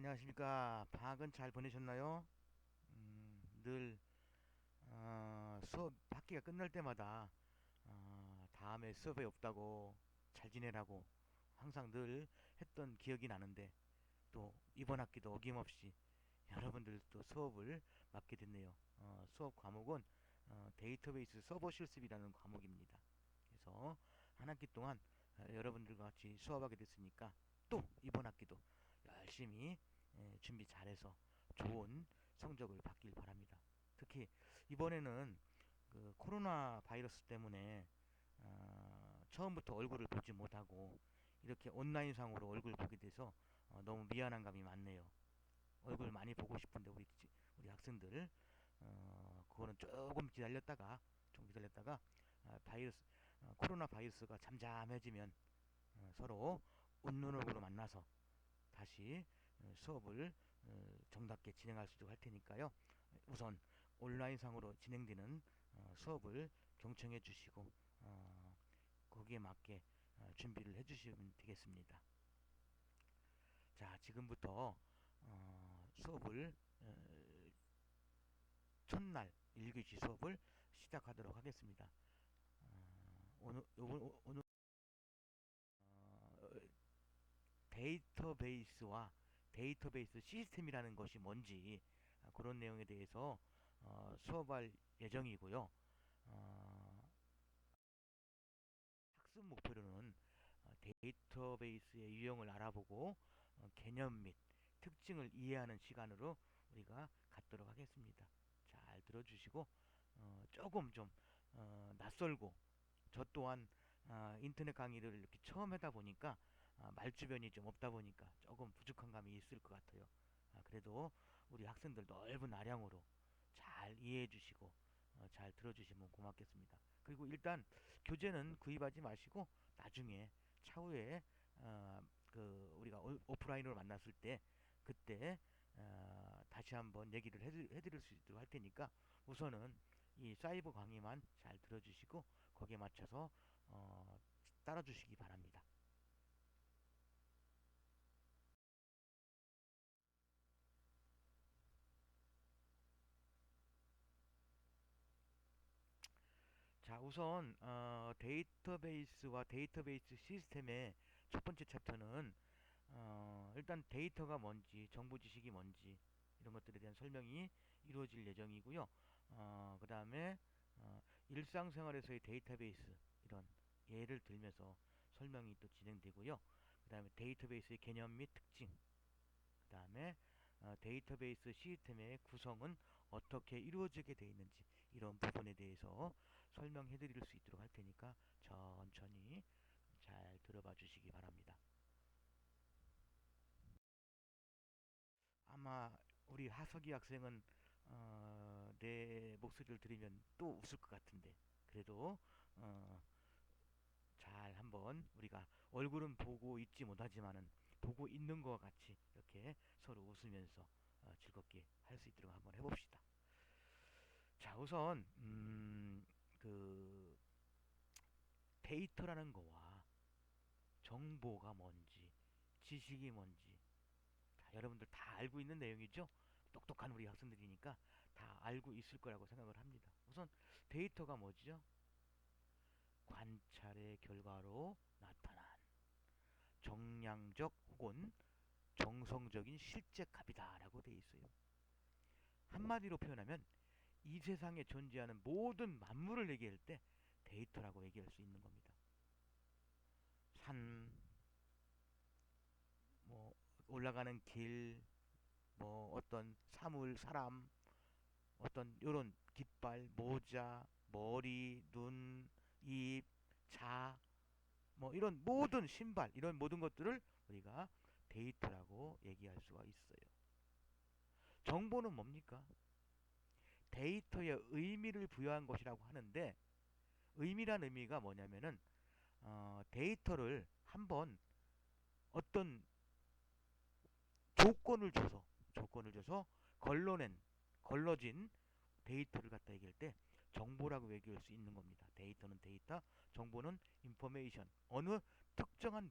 안녕하십니까. 방학은 잘 보내셨나요? 늘 수업 학기가 끝날 때마다 다음에 수업이 없다고 잘 지내라고 항상 늘 했던 기억이 나는데 또 이번 학기도 어김없이 여러분들 또 수업을 맡게 됐네요. 수업 과목은 데이터베이스 서버 실습이라는 과목입니다. 그래서 한 학기 동안 여러분들과 같이 수업하게 됐으니까 또 이번 학기도 열심히 준비 잘해서 좋은 성적을 받길 바랍니다. 특히 이번에는 그 코로나 바이러스 때문에 처음부터 얼굴을 보지 못하고 이렇게 온라인상으로 얼굴 보게 돼서 너무 미안한 감이 많네요. 얼굴 많이 보고 싶은데 우리 학생들 그거는 좀 기다렸다가 바이러스 코로나 바이러스가 잠잠해지면 서로 웃는 얼굴로 만나서 다시 수업을 정답게 진행할 수 있도록 할 테니까요. 우선 온라인상으로 진행되는 수업을 경청해 주시고 거기에 맞게 준비를 해 주시면 되겠습니다. 자, 지금부터 수업을 첫날 1교시 수업을 시작하도록 하겠습니다. 오늘 어, 데이터베이스와 데이터베이스 시스템이라는 것이 뭔지 그런 내용에 대해서 수업할 예정이고요. 어, 학습 목표로는 데이터베이스의 유형을 알아보고 개념 및 특징을 이해하는 시간으로 우리가 갖도록 하겠습니다. 잘 들어주시고 조금 좀 낯설고 저 또한 인터넷 강의를 이렇게 처음 하다 보니까 말주변이 좀 없다 보니까 조금 부족한 감이 있을 것 같아요. 그래도 우리 학생들 넓은 아량으로 잘 이해해 주시고 잘 들어주시면 고맙겠습니다. 그리고 일단 교재는 구입하지 마시고 나중에 차후에 그 우리가 오프라인으로 만났을 때 그때 다시 한번 얘기를 해드릴 수 있도록 할 테니까 우선은 이 사이버 강의만 잘 들어주시고 거기에 맞춰서 따라주시기 바랍니다. 자, 우선 데이터베이스와 데이터베이스 시스템의 첫 번째 챕터는 일단 데이터가 뭔지, 정보 지식이 뭔지 이런 것들에 대한 설명이 이루어질 예정이고요. 그 다음에 일상생활에서의 데이터베이스 이런 예를 들면서 설명이 또 진행되고요. 그 다음에 데이터베이스의 개념 및 특징, 그 다음에 데이터베이스 시스템의 구성은 어떻게 이루어지게 되어 있는지 이런 부분에 대해서 설명해 드릴 수 있도록 할 테니까 천천히 잘 들어봐 주시기 바랍니다. 아마 우리 하석이 학생은 내 목소리를 들으면 또 웃을 것 같은데 그래도 어, 잘 한번 우리가 얼굴은 보고 있지 못하지만은 보고 있는 것과 같이 이렇게 서로 웃으면서 즐겁게 할 수 있도록 한번 해봅시다. 자, 우선 그 데이터라는 거와 정보가 뭔지 지식이 뭔지 여러분들 다 알고 있는 내용이죠. 똑똑한 우리 학생들이니까 다 알고 있을 거라고 생각을 합니다. 우선 데이터가 뭐죠? 관찰의 결과로 나타난 정량적 혹은 정성적인 실제 값이다라고 되어 있어요. 한마디로 표현하면 이 세상에 존재하는 모든 만물을 얘기할 때 데이터라고 얘기할 수 있는 겁니다. 산, 뭐 올라가는 길, 뭐 어떤 사물, 사람, 어떤 요런 깃발, 모자, 머리, 눈, 입, 자, 뭐 이런 모든 신발, 이런 모든 것들을 우리가 데이터라고 얘기할 수가 있어요. 정보는 뭡니까? 데이터에 의미를 부여한 것이라고 하는데 의미란 의미가 뭐냐면은 데이터를 한번 어떤 조건을 줘서 걸러낸 걸러진 데이터를 갖다 얘기할 때 정보라고 얘기할 수 있는 겁니다. 데이터는 데이터, 정보는 인포메이션. 어느 특정한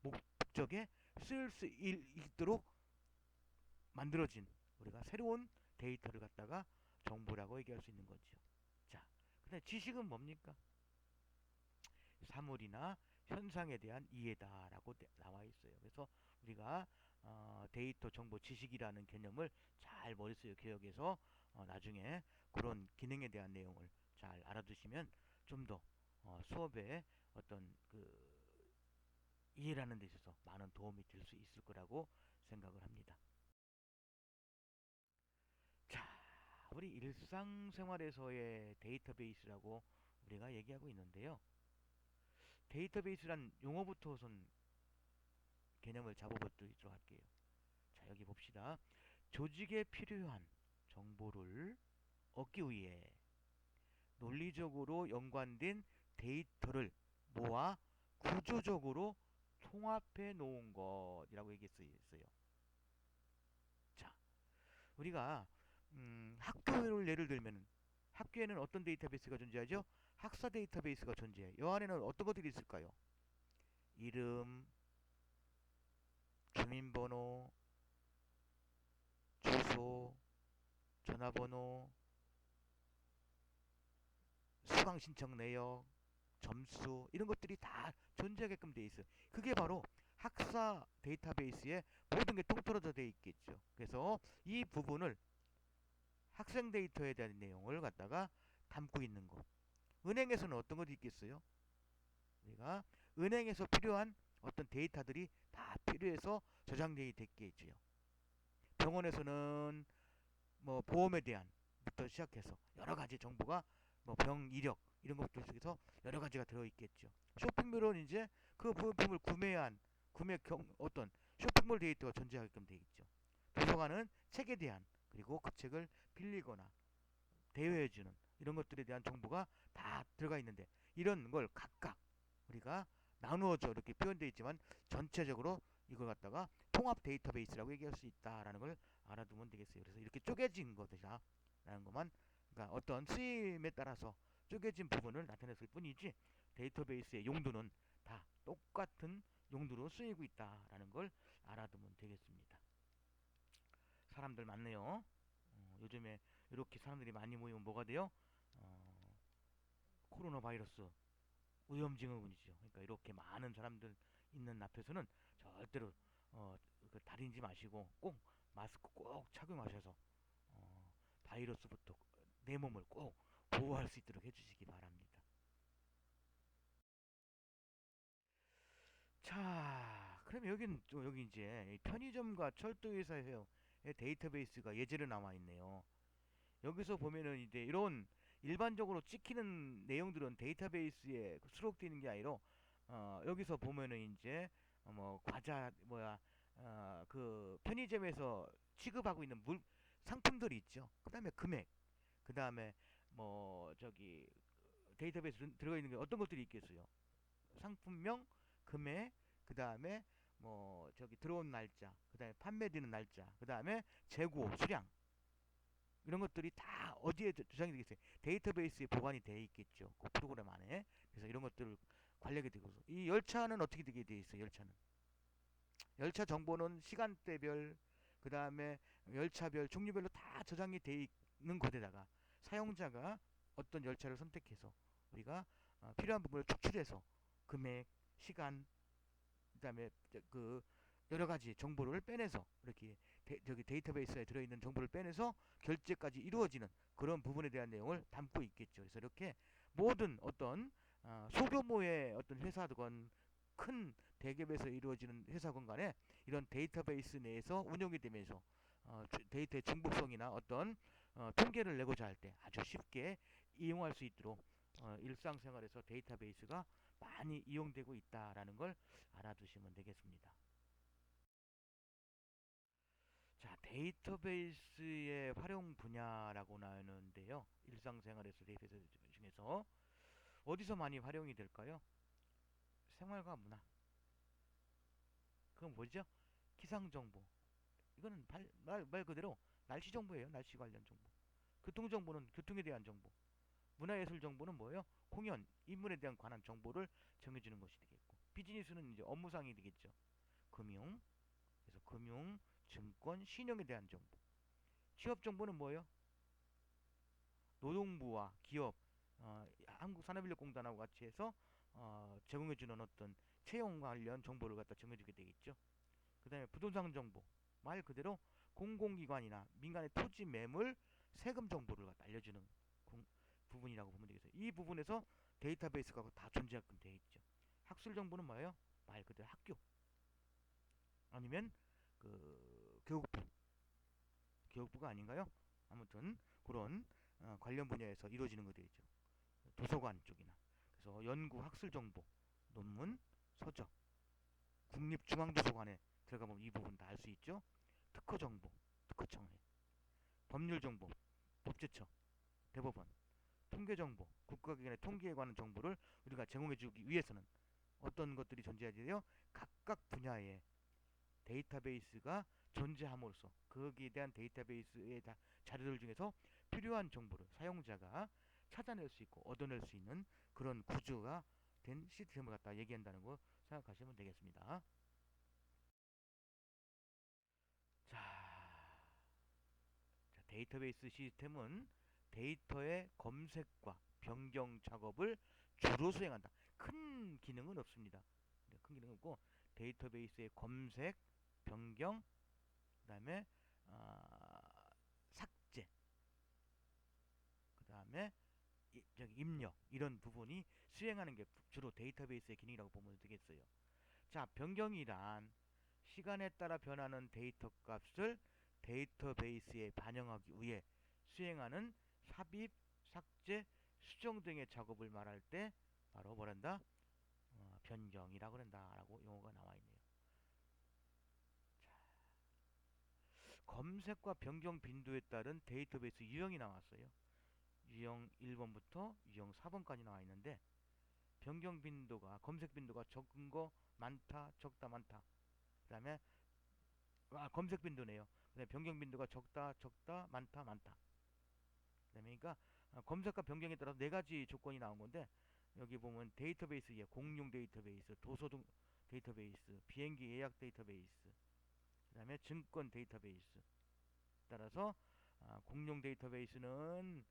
목적에 쓸 수 있도록 만들어진 우리가 새로운 데이터를 갖다가 정보라고 얘기할 수 있는 거죠. 자, 그다음 지식은 뭡니까? 사물이나 현상에 대한 이해다라고 나와 있어요. 그래서 우리가 데이터 정보 지식이라는 개념을 잘 머릿속에 기억해서 나중에 그런 기능에 대한 내용을 잘 알아두시면 좀 더 수업에 어떤 그 이해라는 데 있어서 많은 도움이 될 수 있을 거라고 생각을 합니다. 자, 우리 일상생활에서의 데이터베이스라고 우리가 얘기하고 있는데요. 데이터베이스란 용어부터 우선 개념을 잡아보도록 할게요. 자, 여기 봅시다. 조직에 필요한 정보를 얻기 위해 논리적으로 연관된 데이터를 모아 구조적으로 통합해 놓은 것이라고 얘기했어요. 자, 우리가 학교를 예를 들면 학교에는 어떤 데이터베이스가 존재하죠? 학사 데이터베이스가 존재해요. 이 안에는 어떤 것들이 있을까요? 이름, 주민번호, 주소, 전화번호, 수강 신청 내역, 점수 이런 것들이 다 존재하게끔 돼 있어요. 그게 바로 학사 데이터베이스에 모든 게 통틀어져 돼 있겠죠. 그래서 이 부분을 학생 데이터에 대한 내용을 갖다가 담고 있는 것. 은행에서는 어떤 것이 있겠어요? 우리가 은행에서 필요한 어떤 데이터들이 다 필요해서 저장되어 있겠죠. 병원에서는 뭐 보험에 대한 부터 시작해서 여러 가지 정보가 뭐 병 이력 이런 것들 속에서 여러 가지가 들어 있겠죠. 쇼핑몰은 이제 그 부품을 구매한 어떤 쇼핑몰 데이터가 존재하게끔 되어 있죠. 도서관은 책에 대한 그리고 그 책을 빌리거나 대여해주는 이런 것들에 대한 정보가 다 들어가 있는데 이런 걸 각각 우리가 나누어져 이렇게 표현되어 있지만 전체적으로 이걸 갖다가 통합 데이터베이스라고 얘기할 수 있다라는 걸 알아두면 되겠어요. 그래서 이렇게 쪼개진 것이다라는 것만 그러니까 어떤 쓰임에 따라서 쪼개진 부분을 나타냈을 뿐이지 데이터베이스의 용도는 다 똑같은 용도로 쓰이고 있다라는 걸 알아두면 되겠습니다. 사람들 많네요. 요즘에 이렇게 사람들이 많이 모이면 뭐가 돼요? 어, 코로나 바이러스 오염증후군이죠. 그러니까 이렇게 많은 사람들 있는 앞에서는 절대로 그 다니지 마시고 꼭 마스크 꼭 착용하셔서 어, 바이러스부터 내 몸을 꼭 보호할 수 있도록 해주시기 바랍니다. 자, 그럼 여기 이제 편의점과 철도회사의 데이터베이스가 예제로 나와 있네요. 여기서 보면은 이제 이런 일반적으로 찍히는 내용들은 데이터베이스에 수록되어 있는 게 아니라 여기서 보면은 이제 뭐 과자 뭐야 그 편의점에서 취급하고 있는 상품들이 있죠. 그다음에 금액, 그다음에 뭐 저기 데이터베이스 들어가 있는 게 어떤 것들이 있겠어요? 상품명, 금액, 그다음에 뭐 저기 들어온 날짜, 그다음에 판매되는 날짜, 그다음에 재고, 수량 이런 것들이 다 어디에 저장이 되겠어요? 데이터베이스에 보관이 돼 있겠죠. 그 프로그램 안에. 그래서 이런 것들을 관리하게 되고 이 열차는 어떻게 되게 돼 있어요? 열차는 열차 정보는 시간대별 그 다음에 열차별 종류별로 다 저장이 돼 있는 곳에다가 사용자가 어떤 열차를 선택해서 우리가 필요한 부분을 축출해서 금액, 시간, 그다음에 그 여러 가지 정보를 빼내서 이렇게 저기 데이터베이스에 들어있는 정보를 빼내서 결제까지 이루어지는 그런 부분에 대한 내용을 담고 있겠죠. 그래서 이렇게 모든 어떤 소규모의 어떤 회사건 큰 대기업에서 이루어지는 회사건 간에 이런 데이터베이스 내에서 운영이 되면서 데이터의 중복성이나 어떤 통계를 내고자 할 때 아주 쉽게 이용할 수 있도록 일상생활에서 데이터베이스가 많이 이용되고 있다라는 걸 알아두시면 되겠습니다. 자, 데이터베이스의 활용 분야라고 나누는데요. 일상생활에서 데이터베이스 중에서 어디서 많이 활용이 될까요? 생활과 문화. 그건 뭐죠? 기상 정보. 이거는 말 그대로 날씨 정보예요. 날씨 관련 정보. 교통 정보는 교통에 대한 정보. 문화예술 정보는 뭐예요? 공연, 인물에 대한 관한 정보를 정해주는 것이 되겠고, 비즈니스는 이제 업무상이 되겠죠. 금융, 그래서 금융, 증권, 신용에 대한 정보. 취업 정보는 뭐예요? 노동부와 기업, 한국산업인력공단하고 같이 해서 제공해주는 어떤 채용 관련 정보를 갖다 정해주게 되겠죠. 그 다음에 부동산 정보, 말 그대로 공공기관이나 민간의 토지 매물 세금 정보를 갖다 알려주는 부분이라고 보면 되겠어요. 이 부분에서 데이터베이스가 다 존재하게끔 되어 있죠. 학술 정보는 뭐예요? 말 그대로 학교 아니면 그 교육부가 아닌가요? 아무튼 그런 관련 분야에서 이루어지는 것들이죠. 도서관 쪽이나 그래서 연구 학술 정보, 논문, 서적, 국립중앙도서관에 들어가 보면 이 부분 다 알 수 있죠. 특허 정보, 특허청에 법률 정보, 법제처, 대법원, 통계 정보, 국가기관의 통계에 관한 정보를 우리가 제공해주기 위해서는 어떤 것들이 존재해야 돼요? 각각 분야의 데이터베이스가 존재함으로써 거기에 대한 데이터베이스의 자료들 중에서 필요한 정보를 사용자가 찾아낼 수 있고 얻어낼 수 있는 그런 구조가 된 시스템을 갖다 얘기한다는 거 생각하시면 되겠습니다. 자, 데이터베이스 시스템은 데이터의 검색과 변경 작업을 주로 수행한다. 큰 기능은 없습니다. 큰 기능은 없고 데이터베이스의 검색, 변경, 그 다음에 삭제, 그 다음에 입력 이런 부분이 수행하는 게 주로 데이터베이스의 기능이라고 보면 되겠어요. 자, 변경이란 시간에 따라 변하는 데이터 값을 데이터베이스에 반영하기 위해 수행하는 삽입, 삭제, 수정 등의 작업을 말할 때 바로 뭐란다? 변경이라고 그런다라고 용어가 나와 있네요. 검색과 변경 빈도에 따른 데이터베이스 유형이 나왔어요. 유형 1번부터 유형 4번까지 나와 있는데 변경 빈도가 검색 빈도가 적은 거 많다 적다 많다 그 다음에 검색 빈도네요. 그다음에 변경 빈도가 적다 많다 그 다음에 그러니까 검색과 변경에 따라서 네 가지 조건이 나온 건데 여기 보면 데이터베이스 공용 데이터베이스 도서 데이터베이스 비행기 예약 데이터베이스 그 다음에 증권 데이터베이스 따라서 공용 데이터베이스는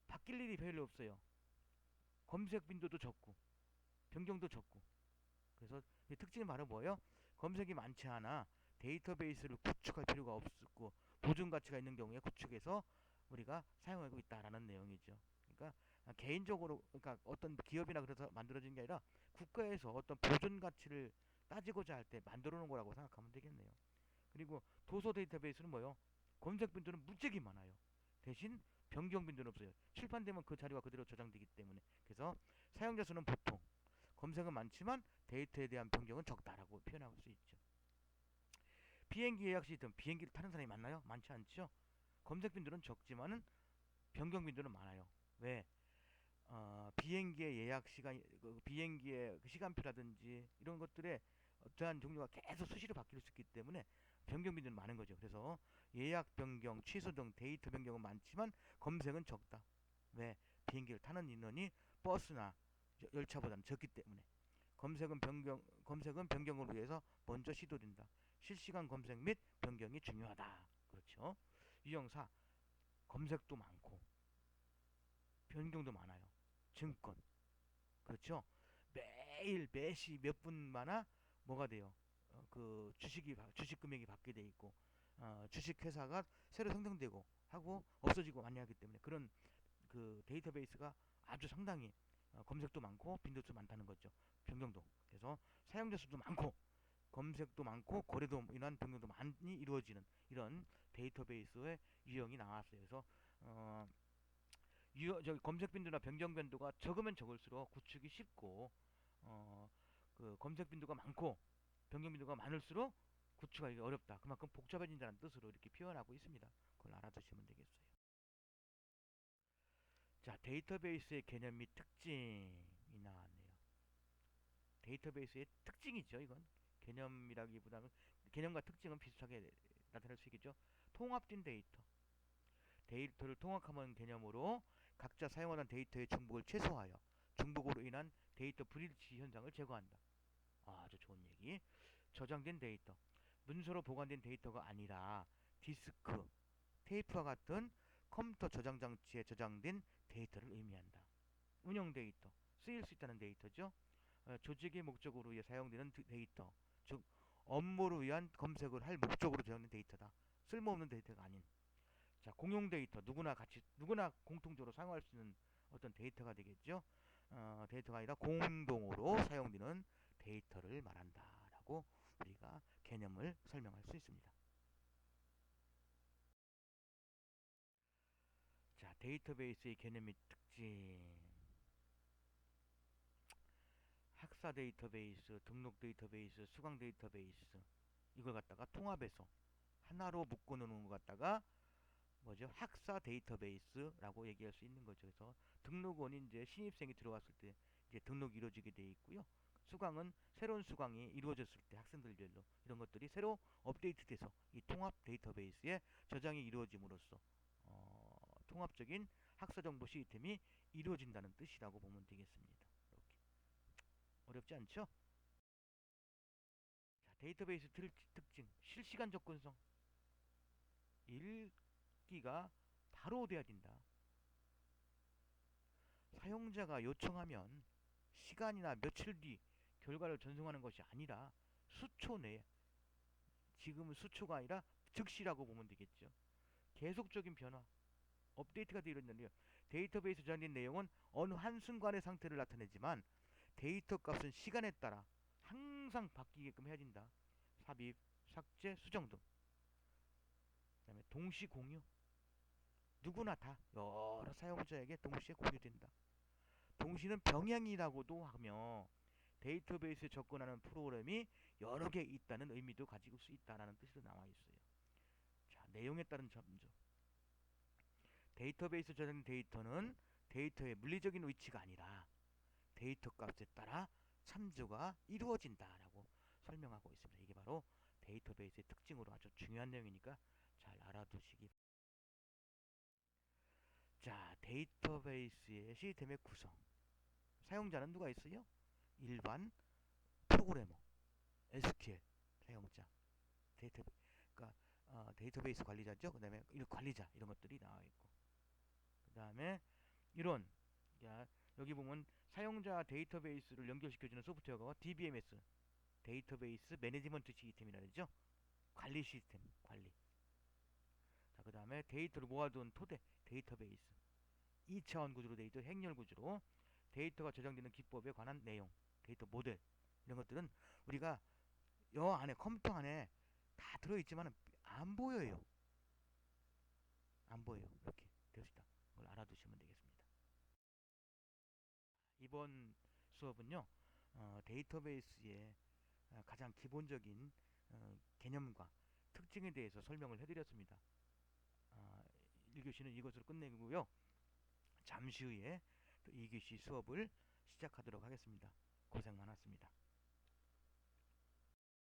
바뀔 일이 별로 없어요. 검색 빈도도 적고 변경도 적고 그래서 특징이 바로 뭐예요? 검색이 많지 않아 데이터베이스를 구축할 필요가 없고 보존 가치가 있는 경우에 구축해서 우리가 사용하고 있다라는 내용이죠. 그러니까 개인적으로 그러니까 어떤 기업이나 그래서 만들어진 게 아니라 국가에서 어떤 보존 가치를 따지고자 할 때 만들어 놓은 거라고 생각하면 되겠네요. 그리고 도서 데이터베이스는 뭐요? 검색 빈도는 무지하게 많아요. 대신 변경 빈도는 없어요. 출판되면 그 자료가 그대로 저장되기 때문에 그래서 사용자 수는 보통 검색은 많지만 데이터에 대한 변경은 적다라고 표현할 수 있죠. 비행기 예약 시스템 비행기를 타는 사람이 많나요? 많지 않죠. 검색 빈도는 적지만은 변경 빈도는 많아요. 왜? 비행기의 예약 시간, 비행기의 시간표라든지 이런 것들에 어떠한 종류가 계속 수시로 바뀔 수 있기 때문에 변경 빈도는 많은 거죠. 그래서 예약 변경, 취소 등 데이터 변경은 많지만 검색은 적다. 왜? 비행기를 타는 인원이 버스나 열차보다는 적기 때문에 검색은 변경을 위해서 먼저 시도된다. 실시간 검색 및 변경이 중요하다. 그렇죠. 유형사 검색도 많고 변경도 많아요. 증권 그렇죠. 매일 매시 몇 분마다 뭐가 돼요? 주식 금액이 받게 돼 있고 주식 회사가 새로 생성되고 하고 없어지고 많이 하기 때문에 그런 그 데이터베이스가 아주 상당히 검색도 많고 빈도도 많다는 거죠. 변경도 그래서 사용자 수도 많고 검색도 많고 거래도 인한 변경도 많이 이루어지는 이런 데이터베이스의 유형이 나왔어요. 그래서 어, 검색 빈도나 변경 빈도가 적으면 적을수록 구축이 쉽고 어, 그 검색 빈도가 많고 변경 빈도가 많을수록 구축하기 어렵다. 그만큼 복잡해진다는 뜻으로 이렇게 표현하고 있습니다. 그걸 알아두시면 되겠어요. 자, 데이터베이스의 개념 및 특징이 나왔네요. 데이터베이스의 특징이죠, 이건. 개념이라기보다는 개념과 특징은 비슷하게 나타낼 수 있겠죠. 통합된 데이터. 데이터를 통합하는 개념으로 각자 사용하는 데이터의 중복을 최소화하여 중복으로 인한 데이터 불일치 현상을 제거한다. 아주 좋은 얘기. 저장된 데이터. 문서로 보관된 데이터가 아니라 디스크, 테이프와 같은 컴퓨터 저장 장치에 저장된 데이터를 의미한다. 운영 데이터, 쓰일 수 있다는 데이터죠. 조직의 목적으로 위해 사용되는 데이터, 즉 업무를 위한 검색을 할 목적으로 저장된 데이터다. 쓸모없는 데이터가 아닌. 자, 공용 데이터, 누구나 공통적으로 사용할 수 있는 어떤 데이터가 되겠죠. 데이터가 아니라 공동으로 사용되는 데이터를 말한다라고 우리가 개념을 설명할 수 있습니다. 자, 데이터베이스의 개념 및 특징. 학사 데이터베이스, 등록 데이터베이스, 수강 데이터베이스, 이걸 갖다가 통합해서 하나로 묶어놓는 것 갖다가 뭐죠? 학사 데이터베이스라고 얘기할 수 있는 거죠. 그래서 등록원이 이제 신입생이 들어왔을 때 이제 등록이 이루어지게 돼 있고요. 수강은 새로운 수강이 이루어졌을 때 학생들별로 이런 것들이 새로 업데이트돼서 이 통합 데이터베이스에 저장이 이루어짐으로써 통합적인 학사 정보 시스템이 이루어진다는 뜻이라고 보면 되겠습니다. 이렇게 어렵지 않죠? 자, 데이터베이스 특징, 실시간 접근성, 읽기가 바로 돼야 된다. 사용자가 요청하면 시간이나 며칠 뒤 결과를 전송하는 것이 아니라 수초 내에, 지금은 수초가 아니라 즉시라고 보면 되겠죠. 계속적인 변화, 업데이트가 되어 있는데요. 데이터베이스 저장된 내용은 어느 한순간의 상태를 나타내지만 데이터 값은 시간에 따라 항상 바뀌게끔 해야 된다. 삽입, 삭제, 수정 등. 그다음에 동시 공유. 누구나 다 여러 사용자에게 동시에 공유된다. 동시는 병행이라고도 하며 데이터베이스에 접근하는 프로그램이 여러 개 있다는 의미도 가지고 수 있다라는 뜻으로 나와 있어요. 자, 내용에 따른 점점. 데이터베이스 저장된 데이터는 데이터의 물리적인 위치가 아니라 데이터 값에 따라 참조가 이루어진다라고 설명하고 있습니다. 이게 바로 데이터베이스의 특징으로 아주 중요한 내용이니까 잘 알아두시기. 자, 데이터베이스의 시스템의 구성. 사용자는 누가 있어요? 일반 프로그래머, SQL 사용자, 데이터, 그러니까 데이터베이스 관리자죠. 그다음에 관리자 이런 것들이 나와 있고, 그다음에 이런, 여기 보면 사용자 데이터베이스를 연결시켜주는 소프트웨어가 DBMS, 데이터베이스 매니지먼트 시스템이라 그러죠. 관리 시스템, 관리. 자, 그다음에 데이터를 모아둔 토대, 데이터베이스. 2차원 구조로 되어 있던 행렬 구조로 데이터가 저장되는 기법에 관한 내용, 데이터 모델, 이런 것들은 우리가 여 안에, 컴퓨터 안에 다 들어있지만 안 보여요. 안 보여요. 이렇게 되어 있다. 그걸 알아두시면 되겠습니다. 이번 수업은요, 데이터베이스의 가장 기본적인 개념과 특징에 대해서 설명을 해드렸습니다. 1교시는 이것으로 끝내고요. 잠시 후에 또 2교시 수업을 시작하도록 하겠습니다. 고생 많았습니다.